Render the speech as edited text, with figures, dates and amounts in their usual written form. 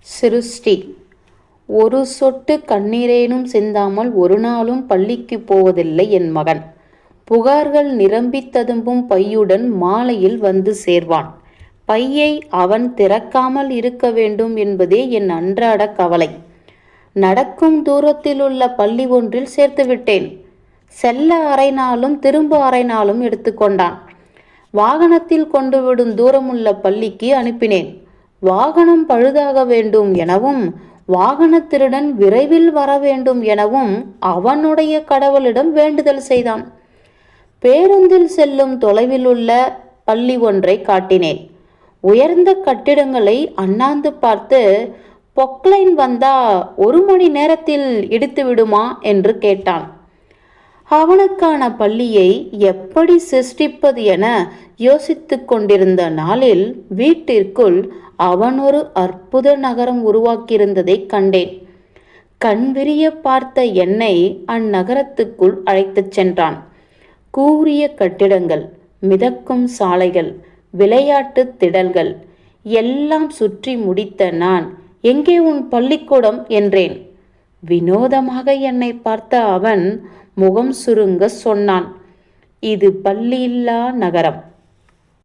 சிருஷ்டி. ஒரு சொட்டு கண்ணீரேனும் சிந்தாமல் ஒரு நாளும் பள்ளிக்கு போவதில்லை என் மகன். புகார்கள் நிரம்பித் ததும்பும் பையுடன் மாலையில் வந்து சேர்வான். பையை அவன் திறக்காமல் இருக்க வேண்டும் என்பதே என் அன்றாட கவலை. நடக்கும் தூரத்திலுள்ள பள்ளி ஒன்றில் சேர்த்து விட்டேன். செல்ல அரை நாளும் திரும்ப அரை நாளும் எடுத்துக்கொண்டான். வாகனத்தில் கொண்டு விடும் தூரமுள்ள பள்ளிக்கு அனுப்பினேன். வாகனம் பழுதாக வேண்டும் எனவும் வாகன திருடன் விரைவில் வர வேண்டும் எனவும் அவனுடைய கடவுளிடம் வேண்டுதல் செய்தான். பேருந்தில் செல்லும் தொலைவில் உள்ள பள்ளி ஒன்றை காட்டினேன். உயர்ந்த கட்டிடங்களை அண்ணாந்து பார்த்து, பொக்லைன் வந்தா 1 மணி நேரத்தில் இடித்து விடுமா என்று கேட்டான். அவனுக்கான பள்ளியை எப்படி சிருஷ்டிப்பது என யோசித்து கொண்டிருந்த நாளில் வீட்டிற்குள் அவன் ஒரு அற்புத நகரம் உருவாக்கியிருந்ததை கண்டேன். கண்விரிய பார்த்த என்னை அந்நகரத்துக்குள் அழைத்துச் சென்றான். கூரிய கட்டிடங்கள், மிதக்கும் சாலைகள், விளையாட்டு திடல்கள் எல்லாம் சுற்றி முடித்த நான், எங்கே உன் பள்ளிக்கூடம் என்றேன். வினோதமாக என்னை பார்த்த அவன் முகம் சுருங்க சொன்னான், இது பள்ளியில்லா நகரம்.